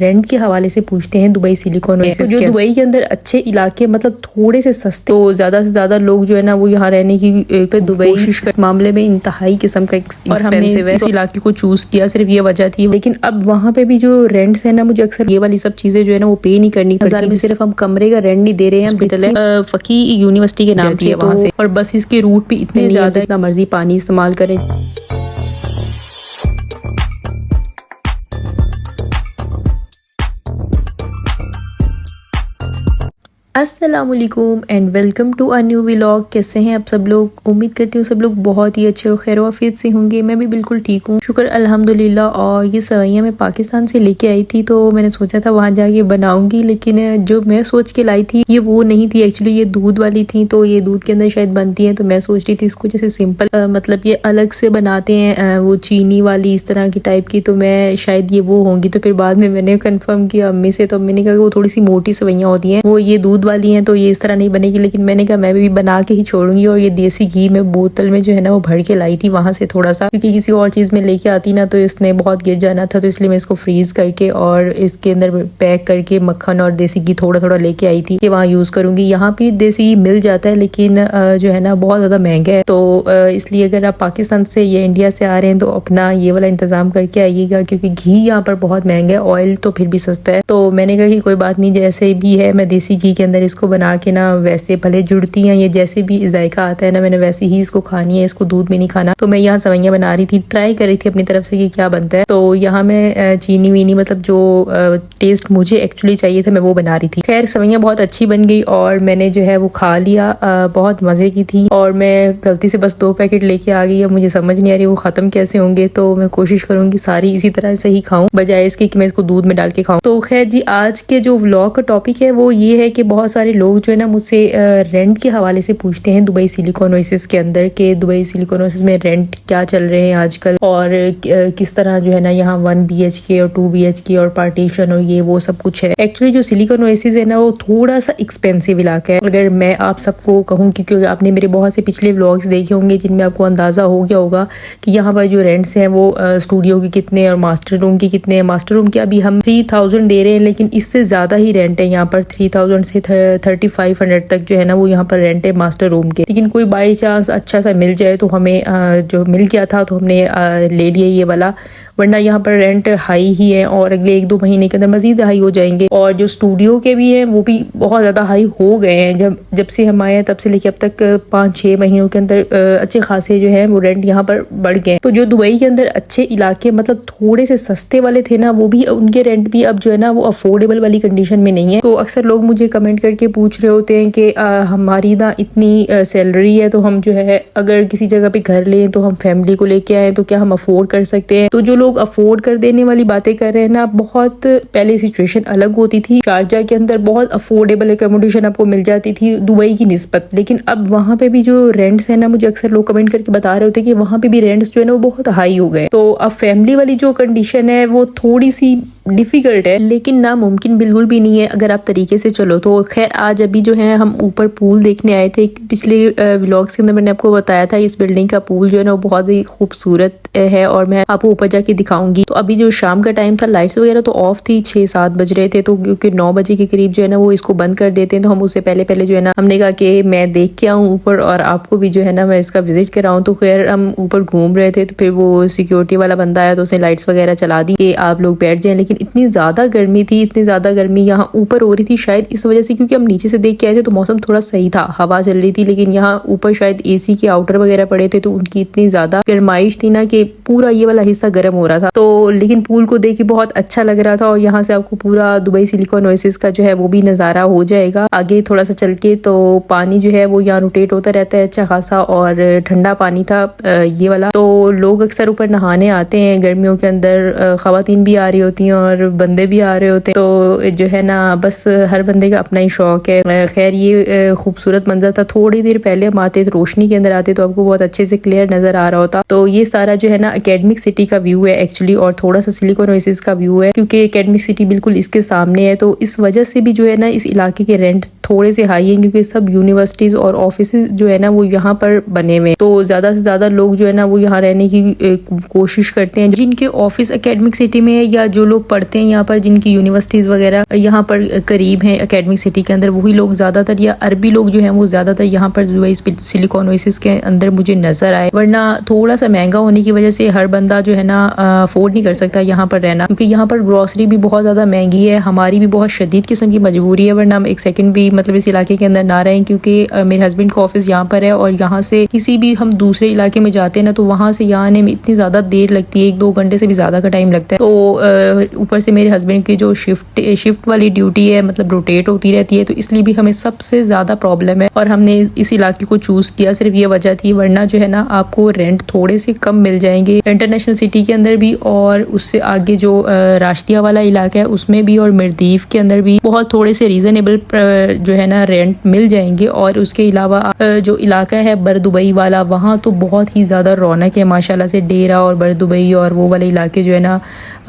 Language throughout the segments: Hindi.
रेंट के हवाले से पूछते हैं दुबई सिलिकॉन ओएसिस जो दुबई के अंदर अच्छे इलाके मतलब थोड़े से सस्ते, तो ज्यादा से ज्यादा लोग जो है ना वो यहाँ रहने की दुबई इस मामले में इंतहाई किस्म का एक्सपेंसिव है। इस इलाके को चूज किया सिर्फ ये वजह थी, लेकिन अब वहाँ पे भी जो रेंट्स है ना मुझे अक्सर ये वाली सब चीजें जो है ना वो पे नहीं करनी पड़ती है। सिर्फ हम कमरे का रेंट नहीं दे रहे हैं, फकी यूनिवर्सिटी के नाम से वहाँ से, और बस इसके रूट भी इतने ज्यादा, इतना मर्जी पानी इस्तेमाल करें। अस्सलामुअलैकुम and welcome to a new vlog. कैसे हैं आप सब लोग? उम्मीद करती हूँ सब लोग बहुत ही अच्छे और खैर वाफियत से होंगे। मैं भी बिल्कुल ठीक हूँ, शुक्र अल्हम्दुलिल्लाह। और ये सवैयाँ मैं पाकिस्तान से लेके आई थी, तो मैंने सोचा था वहाँ जाके बनाऊंगी, लेकिन जो मैं सोच के लाई थी ये वो नहीं थी। एक्चुअली ये दूध वाली थी, तो ये दूध के अंदर शायद बनती है, तो मैं सोच रही थी इसको जैसे सिंपल मतलब ये अलग से बनाते हैं वो चीनी वाली इस तरह की टाइप की, तो मैं शायद ये वो होंगी। तो फिर बाद में मैंने कंफर्म किया अम्मी से, तो अम्मी ने कहा वो थोड़ी सी मोटी सवैयाँ होती हैं, वो ये दूध वाली हैं, तो ये इस तरह नहीं बनेगी। लेकिन मैंने कहा मैं भी बना के ही छोड़ूंगी। और ये देसी घी मैं बोतल में जो है ना वो भर के लाई थी वहां से थोड़ा सा, क्योंकि किसी और चीज में लेके आती ना तो इसने बहुत गिर जाना था, तो इसलिए मैं इसको फ्रीज करके और इसके अंदर पैक करके मक्खन और देसी घी थोड़ा थोड़ा लेके आई थी कि वहाँ यूज करूंगी। यहाँ पे देसी घी मिल जाता है, लेकिन जो है ना बहुत ज्यादा महंगा है, तो इसलिए अगर आप पाकिस्तान से या इंडिया से आ रहे हैं तो अपना ये वाला इंतजाम करके आइएगा, क्योंकि घी यहाँ पर बहुत महंगा है, ऑयल तो फिर भी सस्ता है। तो मैंने कहा कि कोई बात नहीं, जैसे भी है मैं देसी घी के अंदर इसको बना के ना, वैसे भले जुड़ती हैं ये जैसे भी जायका आता है ना, मैंने वैसे ही इसको खानी है, इसको दूध में नहीं खाना। तो मैं यहाँ सवैयाँ बना रही थी, ट्राई कर रही थी अपनी तरफ से कि क्या बनता है। तो यहाँ मैं चीनी वीनी मतलब जो टेस्ट मुझे एक्चुअली चाहिए था मैं वो बना रही थी। खैर सवैयाँ बहुत अच्छी बन गई और मैंने जो है वो खा लिया, बहुत मजे की थी। और मैं गलती से बस 2 पैकेट लेके आ गई, अब मुझे समझ नहीं आ रही वो खत्म कैसे होंगे, तो मैं कोशिश करूंगी सारी इसी तरह से ही खाऊं बजाय इसके कि मैं इसको दूध में डाल के खाऊं। तो खैर जी, आज के जो व्लॉग का टॉपिक है वो ये है कि बहुत सारे लोग जो है ना मुझसे रेंट के हवाले से पूछते हैं दुबई सिलिकॉन ओएसिस के अंदर, के दुबई सिलिकॉन ओएसिस में रेंट क्या चल रहे हैं आजकल, और किस तरह जो है ना यहाँ 1 BHK और 2 BHK और पार्टीशन और ये वो सब कुछ है। एक्चुअली जो सिलिकॉन ओएसिस है ना वो थोड़ा सा एक्सपेंसिव इलाका है, अगर मैं आप सबको कहूँ, क्योंकि आपने मेरे बहुत से पिछले व्लॉग्स देखे होंगे जिनमें आपको अंदाजा हो गया होगा कि यहाँ पर जो रेंट्स हैं वो स्टूडियो के कितने और मास्टर रूम के कितने हैं। मास्टर रूम के अभी हम 3000 दे रहे हैं, लेकिन इससे ज्यादा ही रेंट है यहाँ पर, 3000 से 3500 तक जो है ना वो यहाँ पर रेंट है मास्टर रूम के। लेकिन कोई बाई चांस अच्छा सा मिल जाए तो हमें जो मिल गया था तो हमने ले लिया ये वाला, वरना यहाँ पर रेंट हाई ही है और अगले 1-2 महीने के अंदर मजीद हाई हो जाएंगे। और जो स्टूडियो के भी हैं वो भी बहुत ज्यादा हाई हो गए हैं, जब से हम आए हैं तब से लेके अब तक 5-6 महीनों के अंदर अच्छे खासे जो है वो रेंट यहाँ पर बढ़ गए। तो जो दुबई के अंदर अच्छे इलाके मतलब थोड़े से सस्ते वाले थे ना, वो भी उनके रेंट भी अब जो है ना वो अफोर्डेबल वाली कंडीशन में नहीं है। तो अक्सर लोग मुझे कमेंट करके पूछ रहे होते हैं कि हमारी ना इतनी सैलरी है, तो हम जो है अगर किसी जगह पे घर लें तो हम फैमिली को लेके आए तो क्या हम अफोर्ड कर सकते हैं। तो जो लोग अफोर्ड कर देने वाली बातें कर रहे हैं ना, बहुत पहले सिचुएशन अलग होती थी। शारजा के अंदर बहुत अफोर्डेबल एकोमोडेशन आपको मिल जाती थी दुबई की निस्बत, लेकिन अब वहाँ पे भी जो रेंट्स है ना, मुझे अक्सर लोग कमेंट करके बता रहे होते हैं कि वहाँ पे भी रेंट्स जो है ना वो बहुत हाई हो गए। तो अब फैमिली वाली जो कंडीशन है वो थोड़ी सी डिफिकल्ट है, लेकिन नामुमकिन बिल्कुल भी नहीं है अगर आप तरीके से चलो तो। खैर आज अभी जो है हम ऊपर पूल देखने आए थे। पिछले व्लॉग्स के अंदर मैंने आपको बताया था इस बिल्डिंग का पूल जो है ना वो बहुत ही खूबसूरत है और मैं आपको ऊपर जाके दिखाऊंगी। तो अभी जो शाम का टाइम था, लाइट्स वगैरह तो ऑफ थी, 6-7 बज रहे थे, तो क्योंकि 9 बजे के करीब जो है ना वो इसको बंद कर देते हैं, तो हम उससे पहले पहले जो है ना हमने कहा कि मैं देख के आऊँ ऊपर और आपको भी जो है ना मैं इसका विजिट कराऊँ। तो खैर हम ऊपर घूम रहे थे, तो फिर वो सिक्योरिटी वाला बंदा आया तो उसने लाइट्स वगैरह चला दी कि आप लोग बैठ जाए। लेकिन इतनी ज्यादा गर्मी थी, इतनी ज्यादा गर्मी यहाँ ऊपर हो रही थी, शायद इस वजह से क्योंकि हम नीचे से देख के आए थे तो मौसम थोड़ा सही था, हवा चल रही थी, लेकिन यहाँ ऊपर शायद AC के आउटर वगैरह पड़े थे तो उनकी इतनी ज्यादा गर्माइश थी ना कि पूरा ये वाला हिस्सा गर्म हो रहा था। तो लेकिन पूल को देख के बहुत अच्छा लग रहा था और यहाँ से आपको पूरा दुबई सिलिकॉन ओएसिस का जो है वो भी नजारा हो जाएगा आगे थोड़ा सा चल के। तो पानी जो है वो यहाँ रोटेट होता रहता है अच्छा खासा और ठंडा पानी था ये वाला। तो लोग अक्सर ऊपर नहाने आते हैं गर्मियों के अंदर, खवातीन भी आ रही होती हैं और बंदे भी आ रहे होते हैं, तो जो है ना बस हर बंदे का अपना ही शौक है। खैर ये खूबसूरत मंजर था। थोड़ी देर पहले हम आते तो रोशनी के अंदर आते तो आपको बहुत अच्छे से क्लियर नजर आ रहा होता। तो ये सारा जो है ना एकेडमिक सिटी का व्यू है एक्चुअली, और थोड़ा सा सिलिकॉन ओएसिस का व्यू है क्योंकि एकेडमिक सिटी बिल्कुल इसके सामने है। तो इस वजह से भी जो है ना इस इलाके के रेंट थोड़े से हाई है, क्योंकि सब यूनिवर्सिटीज और ऑफिस जो है ना वो यहाँ पर बने हुए, तो ज्यादा से ज्यादा लोग जो है ना वो यहाँ रहने की कोशिश करते हैं। जिनके ऑफिस एकेडमिक सिटी में है या जो लोग पढ़ते हैं यहाँ पर, जिनकी यूनिवर्सिटीज़ वगैरह यहाँ पर करीब हैं एकेडमिक सिटी के अंदर, वही लोग ज़्यादातर या अरबी लोग जो हैं वो ज़्यादातर यहाँ पर दुबई सिलिकॉन ओएसिस के अंदर मुझे नज़र आए। वरना थोड़ा सा महंगा होने की वजह से हर बंदा जो है ना अफोर्ड नहीं कर सकता यहाँ पर रहना, क्योंकि यहाँ पर ग्रॉसरी भी बहुत ज़्यादा महंगी है। हमारी भी बहुत शदीद किस्म की मजबूरी है, वरना हम एक सेकंड भी मतलब इस इलाके के अंदर ना रहें, क्योंकि मेरे हस्बैंड का ऑफिस यहाँ पर है और यहाँ से किसी भी हम दूसरे इलाके में जाते हैं ना तो वहाँ से यहाँ आने में इतनी ज़्यादा देर लगती है, 1-2 घंटे से भी ज़्यादा का टाइम लगता है। तो ऊपर से मेरे हस्बैंड की जो शिफ्ट वाली ड्यूटी है मतलब रोटेट होती रहती है, तो इसलिए भी हमें सबसे ज़्यादा प्रॉब्लम है और हमने इस इलाके को चूज़ किया, सिर्फ ये वजह थी। वरना जो है ना आपको रेंट थोड़े से कम मिल जाएंगे इंटरनेशनल सिटी के अंदर भी, और उससे आगे जो राशिया वाला इलाका है उसमें भी, और मिर्दीफ के अंदर भी बहुत थोड़े से रीज़नेबल जो है ना रेंट मिल जाएंगे। और उसके अलावा जो इलाका है बर दुबई वाला, वहाँ तो बहुत ही ज़्यादा रौनक है माशाल्लाह से। डेरा और बर दुबई और वो वाले इलाके जो है ना,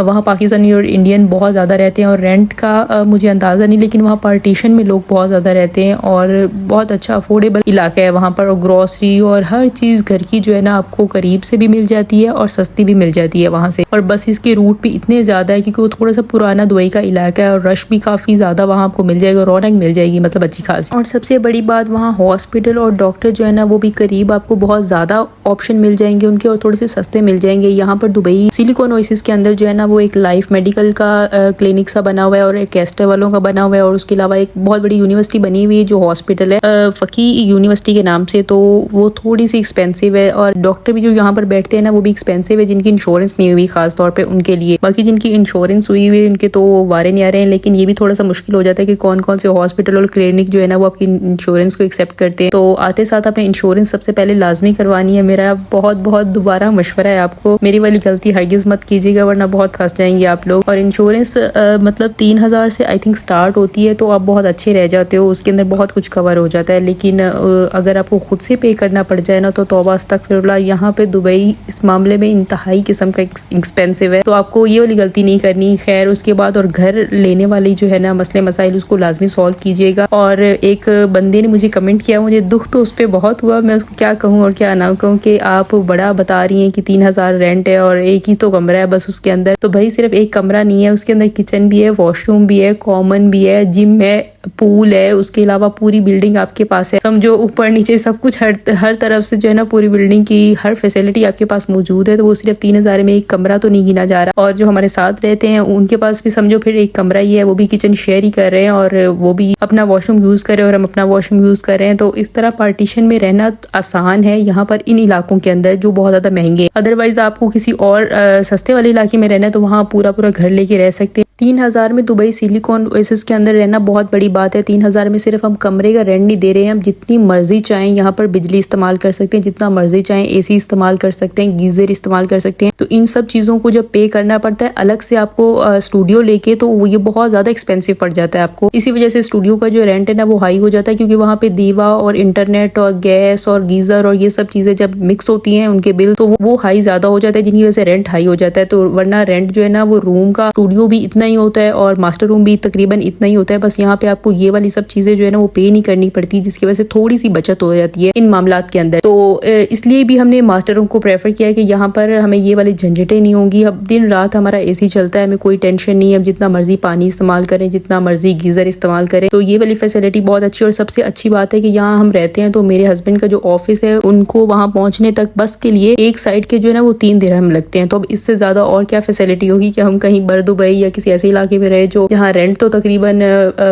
वहाँ पाकिस्तानी और इंडियन बहुत ज़्यादा रहते हैं। और रेंट का मुझे अंदाज़ा नहीं, लेकिन वहाँ पार्टीशन में लोग बहुत ज़्यादा रहते हैं और बहुत अच्छा अफोर्डेबल इलाका है वहाँ पर। और ग्रॉसरी और हर चीज़ घर की जो है ना आपको करीब से भी मिल जाती है और सस्ती भी मिल जाती है वहाँ से। और बस इसके रूट भी इतने ज़्यादा है क्योंकि वो थोड़ा सा पुराना दुबई का इलाका है और रश भी काफ़ी ज़्यादा वहाँ आपको मिल जाएगा, रौनक मिल जाएगी मतलब अच्छी खासी। और सबसे बड़ी बात वहाँ हॉस्पिटल और डॉक्टर जो है ना वो भी करीब आपको बहुत ज़्यादा ऑप्शन मिल जाएंगे उनके, और थोड़े से सस्ते मिल जाएंगे। यहाँ पर दुबई सिलिकॉन ओएसिस के अंदर जो है ना वो एक लाइफ मेडिकल का क्लिनिक सा बना हुआ है और एक कैस्टर वालों का बना हुआ है, और उसके अलावा एक बहुत बड़ी यूनिवर्सिटी बनी हुई है जो हॉस्पिटल है फ़की यूनिवर्सिटी के नाम से, तो वो थोड़ी सी एक्सपेंसिव है। और डॉक्टर भी जो यहाँ पर बैठते हैं ना वो भी एक्सपेंसिव है, जिनकी इंश्योरेंस नहीं हुई खास तौर पे उनके लिए। बाकी जिनकी इंश्योरेंस हुई हुई उनके तो वारे नहीं आ रहे हैं, लेकिन ये भी थोड़ा सा मुश्किल हो जाता है कि कौन कौन से हॉस्पिटल और क्लिनिक जो है ना वो आपकी इंश्योरेंस को एक्सेप्ट करते हैं। तो आते साथ आपने इंश्योरेंस सबसे पहले लाजमी करवानी है। मेरा बहुत बहुत दोबारा मशवरा है आपको, मेरी वाली गलती हरगिज़ मत कीजिएगा वरना बहुत फंस जाएंगे आप लोग। और इंश्योरेंस मतलब 3000 से आई थिंक स्टार्ट होती है, तो आप बहुत अच्छे रह जाते हो, उसके अंदर बहुत कुछ कवर हो जाता है। लेकिन अगर आपको खुद से पे करना पड़ जाए ना तो तौबा अस्तगफिरुल्लाह। यहाँ पे दुबई इस मामले में इंतहाई किस्म का एक्सपेंसिव है, तो आपको ये वाली गलती नहीं करनी। खैर उसके बाद और घर लेने वाली जो है ना मसले मसाइल उसको लाजमी सॉल्व कीजिएगा। और एक बंदे ने मुझे कमेंट किया, मुझे दुख तो उस पर बहुत हुआ, मैं उसको क्या कहूँ और क्या ना कहूँ कि आप बड़ा बता रही हैं कि 3000 रेंट है और एक ही तो कमरा है बस उसके अंदर। तो भाई सिर्फ एक कमरा नहीं है, उसके अंदर किचन भी है, वॉशरूम भी है, कॉमन भी है, जिम है, पूल है, उसके अलावा पूरी बिल्डिंग आपके पास है। समझो ऊपर नीचे सब कुछ हर तरफ से जो है ना पूरी बिल्डिंग की हर फैसिलिटी आपके पास मौजूद है। तो वो सिर्फ 3000 में एक कमरा तो नहीं गिना जा रहा। और जो हमारे साथ रहते हैं उनके पास भी समझो फिर एक कमरा ही है, वो भी किचन शेयर ही कर रहे हैं और वो भी अपना वॉशरूम यूज कर रहे हैं और हम अपना वॉशरूम यूज कर रहे हैं। तो इस तरह पार्टीशन में रहना आसान है यहाँ पर इन इलाकों के अंदर जो बहुत ज्यादा महंगे। अदरवाइज आपको किसी और सस्ते वाले इलाके में रहना है तो वहाँ पूरा पूरा घर लेके रह सकते हैं। 3000 में दुबई सिलिकॉन ओएसिस के अंदर रहना बहुत बड़ी बात है। 3000 में सिर्फ हम कमरे का रेंट नहीं दे रहे हैं, हम जितनी मर्जी चाहें यहाँ पर बिजली इस्तेमाल कर सकते हैं, जितना मर्जी चाहें एसी इस्तेमाल कर सकते हैं, गीजर इस्तेमाल कर सकते हैं। तो इन सब चीज़ों को जब पे करना पड़ता है अलग से आपको स्टूडियो लेके, तो वो ये बहुत ज़्यादा एक्सपेंसिव पड़ जाता है आपको। इसी वजह से स्टूडियो का जो रेंट है ना वो हाई हो जाता है, क्योंकि वहाँ पे दीवा और इंटरनेट और गैस और गीजर और ये सब चीज़ें जब मिक्स होती हैं उनके बिल, तो वो हाई ज़्यादा हो जाता है, जिनकी वजह से रेंट हाई हो जाता है। तो वरना रेंट जो है ना वो रूम का स्टूडियो भी इतना ही होता है और मास्टर रूम भी तकरीबन इतना ही होता है। बस यहाँ पे आपको ये वाली सब चीजें जो है ना वो पे नहीं करनी पड़ती, जिसकी वजह से थोड़ी सी बचत हो जाती है इन मामलात के अंदर। तो इसलिए भी हमने मास्टर रूम को प्रेफर किया है कि यहाँ पर हमें ये वाली झंझटें नहीं होंगी। अब दिन रात हमारा एसी चलता है, हमें कोई टेंशन नहीं है, हम जितना मर्जी पानी इस्तेमाल करें, जितना मर्जी गीजर इस्तेमाल करें। तो ये वाली फैसिलिटी बहुत अच्छी। और सबसे अच्छी बात है कि यहाँ हम रहते हैं तो मेरे हस्बैंड का जो ऑफिस है उनको वहाँ पहुंचने तक बस के लिए एक साइड के जो है ना वो 3 दिरहम लगते हैं। तो अब इससे ज्यादा और क्या फैसिलिटी होगी कि हम कहीं बर दुबई या किसी ऐसे इलाके में रहे जो जहाँ रेंट तो तकरीबन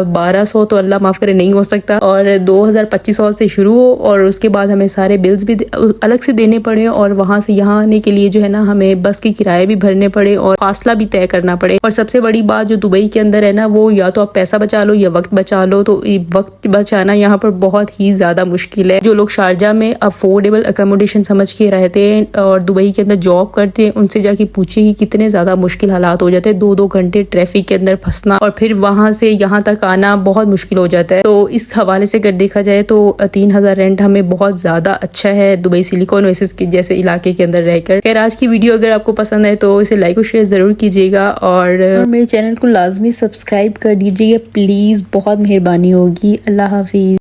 1200 तो अल्लाह माफ करे नहीं हो सकता, और 2000-2500 से शुरू हो और उसके बाद हमें सारे बिल्स भी अलग से देने पड़े, और वहां से यहाँ आने के लिए जो है ना हमें बस के किराए भी भरने पड़े और फासला भी तय करना पड़े। और सबसे बड़ी बात जो दुबई के अंदर है ना वो या तो आप पैसा बचा लो या वक्त बचा लो। तो वक्त बचाना यहाँ पर बहुत ही ज्यादा मुश्किल है। जो लोग शारजा में अफोर्डेबल अकोमोडेशन समझ के रहते हैं और दुबई के अंदर जॉब करते हैं उनसे जाके पूछिए कि कितने ज्यादा मुश्किल हालात हो जाते हैं। 2-2 घंटे ट्रैफिक के अंदर फंसना और फिर वहां से यहाँ तक आना बहुत मुश्किल हो जाता है। तो इस हवाले से अगर देखा जाए तो 3000 रेंट हमें बहुत ज्यादा अच्छा है दुबई सिलिकॉन ओएसिस के जैसे इलाके के अंदर रहकर। खैर आज की वीडियो अगर आपको पसंद आए तो इसे लाइक और शेयर जरूर कीजिएगा और मेरे चैनल को लाजमी सब्सक्राइब कर दीजिएगा प्लीज, बहुत मेहरबानी होगी। अल्लाह हाफिज।